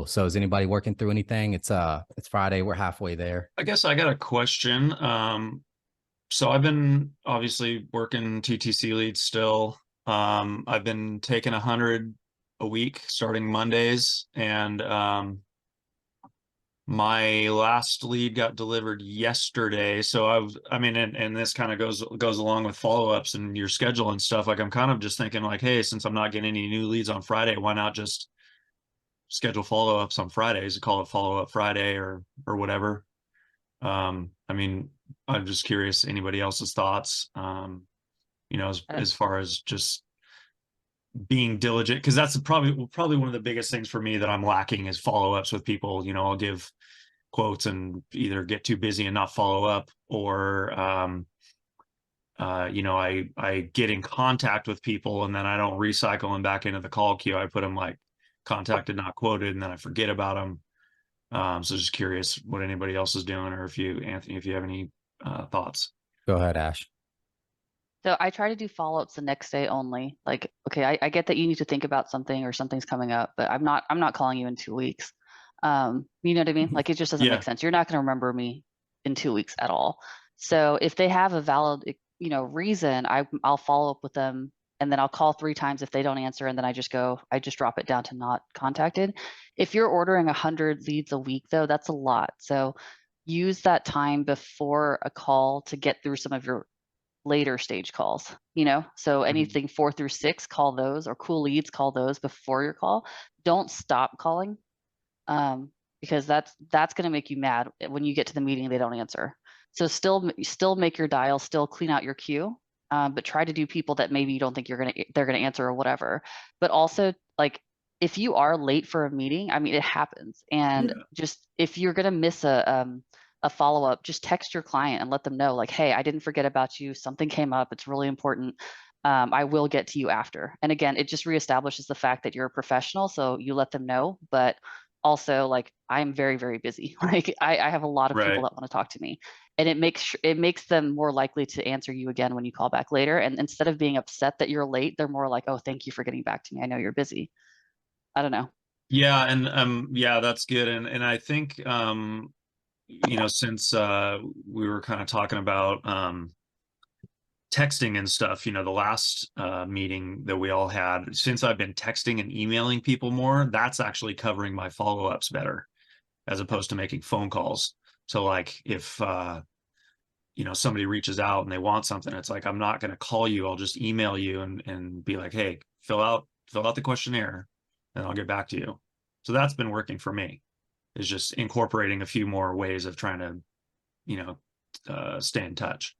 So is anybody working through anything? It's Friday. We're halfway there. I guess I got a question. So I've been obviously working TTC leads still. I've been taking 100 a week starting Mondays, and my last lead got delivered yesterday. So I mean, and this kind of goes along with follow-ups and your schedule and stuff. Like I'm kind of just thinking like, hey, since I'm not getting any new leads on Friday, why not just schedule follow-ups on Fridays, call it follow-up Friday or whatever. I mean, I'm just curious, anybody else's thoughts, as far as just being diligent, because that's probably one of the biggest things for me that I'm lacking is follow-ups with people. I'll give quotes and either get too busy and not follow up, or I get in contact with people and then I don't recycle them back into the call queue. I put them like contacted, not quoted, and then I forget about them. So just curious what anybody else is doing, or if you, Anthony, if you have any thoughts. Go ahead, Ash. So I try to do follow-ups the next day only. Like, okay, I get that you need to think about something or something's coming up, but I'm not calling you in 2 weeks. You know what I mean? Like, it just doesn't make sense. You're not going to remember me in 2 weeks at all. So if they have a valid, reason, I'll follow up with them, and then I'll call 3 times if they don't answer, and then I just drop it down to not contacted. If you're ordering 100 leads a week, though, that's a lot. So use that time before a call to get through some of your later stage calls, so anything 4 through 6, call those, or cool leads, call those before your call. Don't stop calling, because that's going to make you mad when you get to the meeting, they don't answer. So still make your dial, still clean out your queue, but try to do people that maybe you don't think they're going to answer or whatever. But also, like, if you are late for a meeting, I mean, it happens. And just, if you're going to miss a follow-up, just text your client and let them know, like, hey, I didn't forget about you. Something came up. It's really important. I will get to you after. And again, it just reestablishes the fact that you're a professional. So you let them know, but also, like, I'm very, very busy. Like, I have a lot of people that want to talk to me, and it makes them more likely to answer you again when you call back later. And instead of being upset that you're late, they're more like, oh, thank you for getting back to me. I know you're busy. I don't know. Yeah, and yeah, that's good. And I think since we were kind of talking about texting and stuff, the last meeting that we all had, since I've been texting and emailing people more, that's actually covering my follow-ups better as opposed to making phone calls. So like if somebody reaches out and they want something, it's like, I'm not going to call you, I'll just email you and be like, hey, fill out the questionnaire and I'll get back to you. So that's been working for me, is just incorporating a few more ways of trying to stay in touch.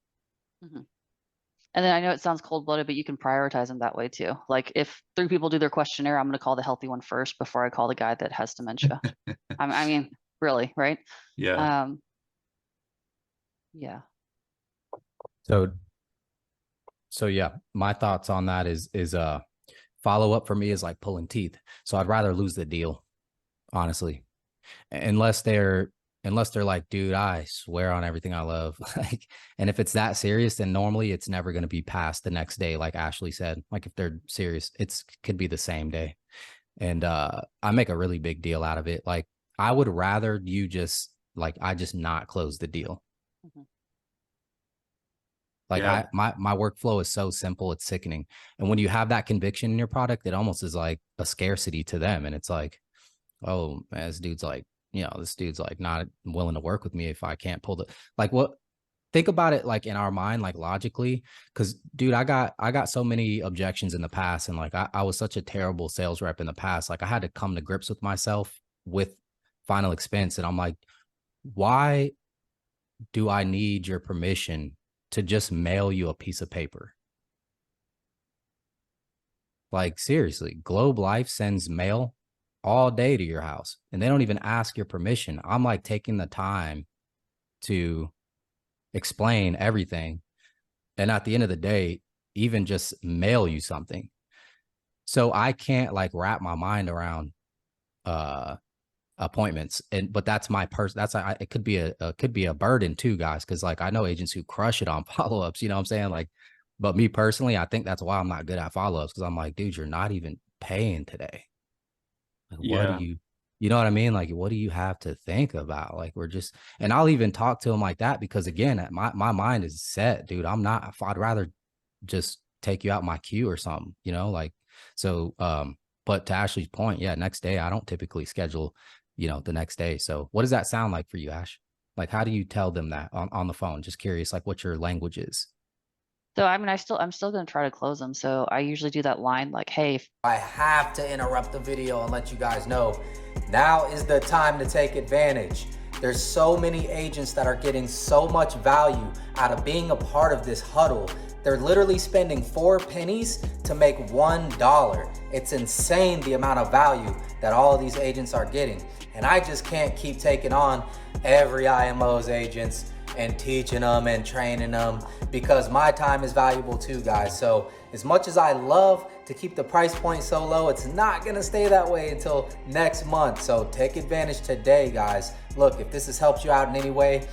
And then I know it sounds cold-blooded, but you can prioritize them that way too. Like, if 3 people do their questionnaire, I'm going to call the healthy one first before I call the guy that has dementia. I mean, really, right? Yeah. Yeah. So yeah, my thoughts on that is follow up for me is like pulling teeth. So I'd rather lose the deal, honestly, unless they're like, dude, I swear on everything I love. Like, and if it's that serious, then normally it's never going to be past the next day. Like Ashley said, like, if they're serious, could be the same day. And I make a really big deal out of it. Like, I would rather you just not close the deal. Like, my workflow is so simple, it's sickening. And when you have that conviction in your product, it almost is like a scarcity to them. And it's like, oh, man, this dude's like not willing to work with me if I can't pull think about it, like, in our mind, like, logically, because, dude, I got so many objections in the past, and like I was such a terrible sales rep in the past. Like, I had to come to grips with myself with final expense, and I'm like, why do I need your permission to just mail you a piece of paper? Like, seriously, Globe Life sends mail all day to your house, and they don't even ask your permission. I'm like taking the time to explain everything, and at the end of the day, even just mail you something. So I can't like wrap my mind around appointments, but that's my person. It could be a burden too, guys, because like I know agents who crush it on follow-ups, you know what I'm saying? Like, but me personally, I think that's why I'm not good at follow-ups, because I'm like, dude, you're not even paying today. Like, what do Yeah. you You know what I mean? Like, what do you have to think about? Like, we're just, and I'll even talk to him like that because again, my mind is set, dude. I'd rather just take you out my queue or something, you know, like, so, but to Ashley's point, yeah, next day, I don't typically schedule, you know, the next day. So what does that sound like for you, Ash? Like, how do you tell them that on the phone? Just curious, like what your language is. So I mean, I'm still gonna try to close them. So I usually do that line like, hey, I have to interrupt the video and let you guys know, now is the time to take advantage. There's so many agents that are getting so much value out of being a part of this huddle. They're literally spending 4 pennies to make $1. It's insane the amount of value that all of these agents are getting. And I just can't keep taking on every IMO's agents and teaching them and training them, because my time is valuable too, guys. So as much as I love to keep the price point so low, it's not gonna stay that way until next month. So take advantage today, guys. Look, if this has helped you out in any way,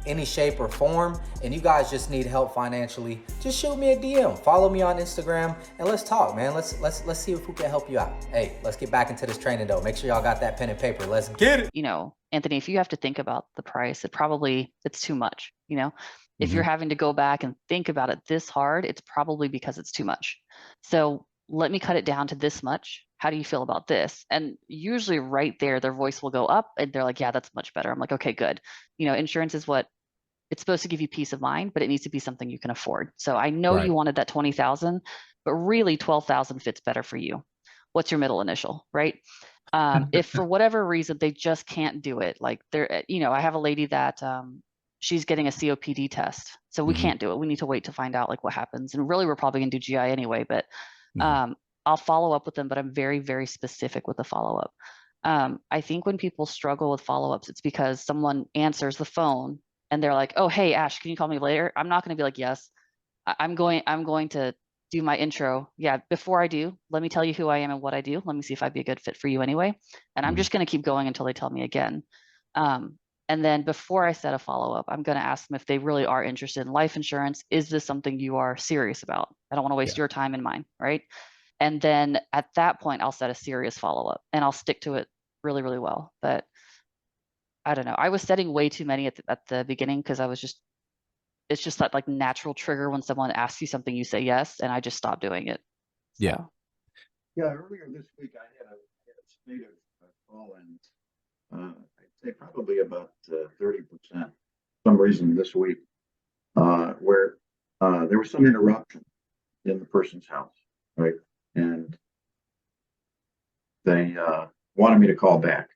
any shape or form, and you guys just need help financially, just shoot me a DM, follow me on Instagram, and let's talk, man. Let's see if we can help you out. Hey, let's get back into this training though. Make sure y'all got that pen and paper. Let's get it. you know, Anthony, if you have to think about the price, it's too much, you know. If you're having to go back and think about it this hard, it's probably because it's too much. So let me cut it down to this much. How do you feel about this? And usually right there, their voice will go up and they're like, yeah, that's much better. I'm like, okay, good. You know, insurance is what it's supposed to give you peace of mind, but it needs to be something you can afford. So I know Right. you wanted that 20,000, but really 12,000 fits better for you. What's your middle initial, right? If for whatever reason they just can't do it, like they're, you know, I have a lady that she's getting a COPD test, so we can't do it. We need to wait to find out like what happens. And really, we're probably gonna do GI anyway. But I'll follow up with them, but I'm very, very specific with the follow up. I think when people struggle with follow ups, it's because someone answers the phone and they're like, "Oh, hey, Ash, can you call me later?" I'm not gonna be like, "Yes, I'm going to do my intro. Yeah, before I do, let me tell you who I am and what I do. Let me see if I'd be a good fit for you anyway." And I'm just going to keep going until they tell me again. And then before I set a follow-up, I'm going to ask them if they really are interested in life insurance. Is this something you are serious about? I don't want to waste your time and mine, right? And then at that point, I'll set a serious follow-up and I'll stick to it really, really well. But I don't know. I was setting way too many at the beginning because it's just that like natural trigger when someone asks you something, you say yes, and I just stopped doing it. Yeah. So. Yeah, earlier this week I had a state of Callins. I'd say probably about 30%. Some reason this week, where there was some interruption in the person's house, right? And they wanted me to call back.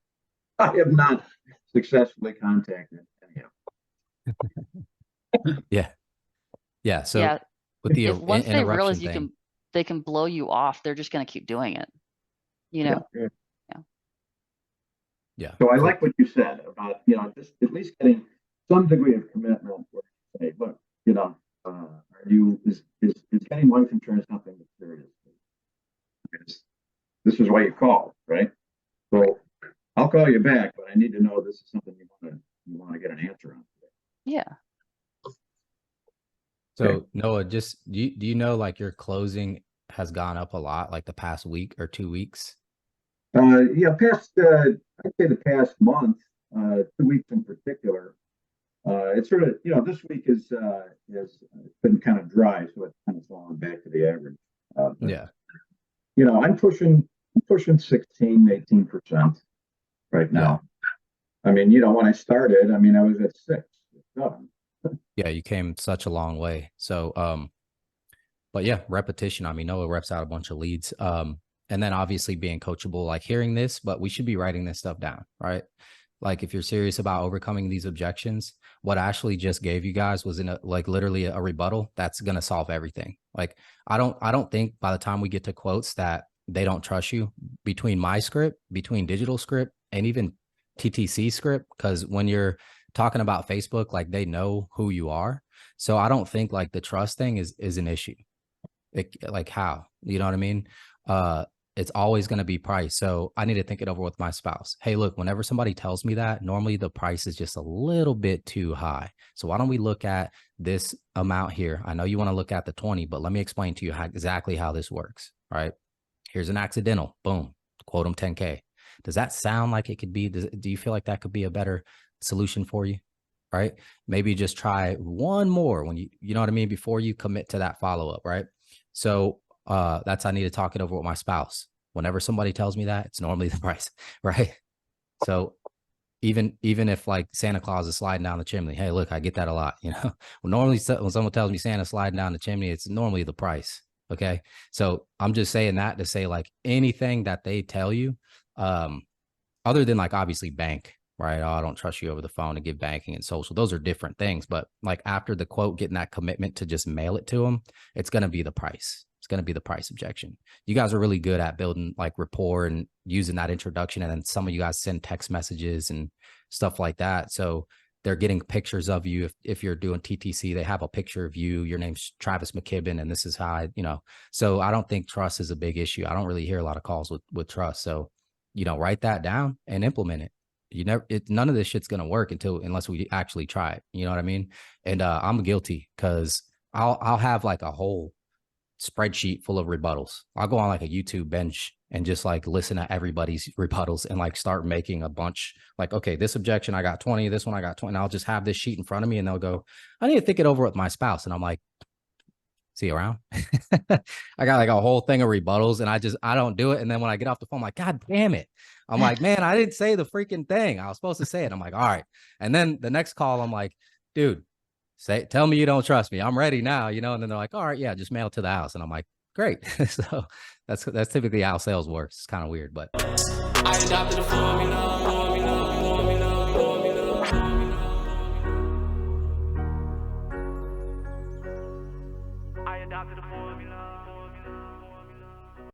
I have not successfully contacted any of them. Yeah. So Yeah, with the once they interruption realize thing, they can blow you off, they're just going to keep doing it. You know. yeah. So I like what you said about, you know, just at least getting some degree of commitment where you say, look, you know, is getting life insurance something that's serious? This is why you called, right? So I'll call you back, but I need to know this is something you want to get an answer on. Yeah. So Noah, just do you know like your closing has gone up a lot like the past week or 2 weeks? Yeah, I'd say the past month, 2 weeks in particular. It's sort of, you know, this week has been kind of dry, so it's kind of fallen back to the average. Yeah. You know, I'm pushing 16, 18% right now. I mean, you know, when I started, I mean, I was at 6, 7. Yeah, you came such a long way. So, but yeah, repetition. I mean, Noah reps out a bunch of leads. And then obviously being coachable, like hearing this, but we should be writing this stuff down, right? Like if you're serious about overcoming these objections, what Ashley just gave you guys was like literally a rebuttal that's going to solve everything. Like, I don't think by the time we get to quotes that they don't trust you between my script, between digital script, and even TTC script. Cause when you're talking about Facebook, like they know who you are. So I don't think like the trust thing is an issue. Like how, you know what I mean? It's always going to be price. So I need to think it over with my spouse. Hey, look, whenever somebody tells me that, normally the price is just a little bit too high. So why don't we look at this amount here? I know you want to look at the 20, but let me explain to you exactly how this works, right? Here's an accidental, boom, quote them 10K. Does that sound like it could be? Do you feel like that could be a better solution for you? Right? Maybe just try one more when you know what I mean, before you commit to that follow-up, right? So that's, I need to talk it over with my spouse. Whenever somebody tells me that, it's normally the price, right? So even if like Santa Claus is sliding down the chimney, hey, look, I get that a lot, you know. Well, normally when someone tells me Santa's sliding down the chimney, it's normally the price. Okay. So I'm just saying that to say, like, anything that they tell you, other than like obviously bank, right? Oh, I don't trust you over the phone to give banking and social. Those are different things. But like after the quote, getting that commitment to just mail it to them, it's going to be the price. It's going to be the price objection. You guys are really good at building like rapport and using that introduction. And then some of you guys send text messages and stuff like that. So they're getting pictures of you. If you're doing TTC, they have a picture of you. Your name's Travis McKibben, and this is how I, you know. So I don't think trust is a big issue. I don't really hear a lot of calls with trust. So, you know, write that down and implement it. None of this shit's going to work unless we actually try it. You know what I mean? And I'm guilty, because I'll have like a whole spreadsheet full of rebuttals. I'll go on like a YouTube bench and just like listen to everybody's rebuttals and like start making a bunch. Like, okay, this objection, I got 20, this one I got 20. And I'll just have this sheet in front of me, and they'll go, I need to think it over with my spouse. And I'm like, see you around. I got like a whole thing of rebuttals, and I don't do it. And then when I get off the phone, I'm like, God damn it. I'm like, man, I didn't say the freaking thing. I was supposed to say it. I'm like, all right. And then the next call, I'm like, dude, tell me you don't trust me. I'm ready now, you know? And then they're like, all right, yeah, just mail it to the house. And I'm like, great. So that's typically how sales works. It's kind of weird, but I adopted a formula.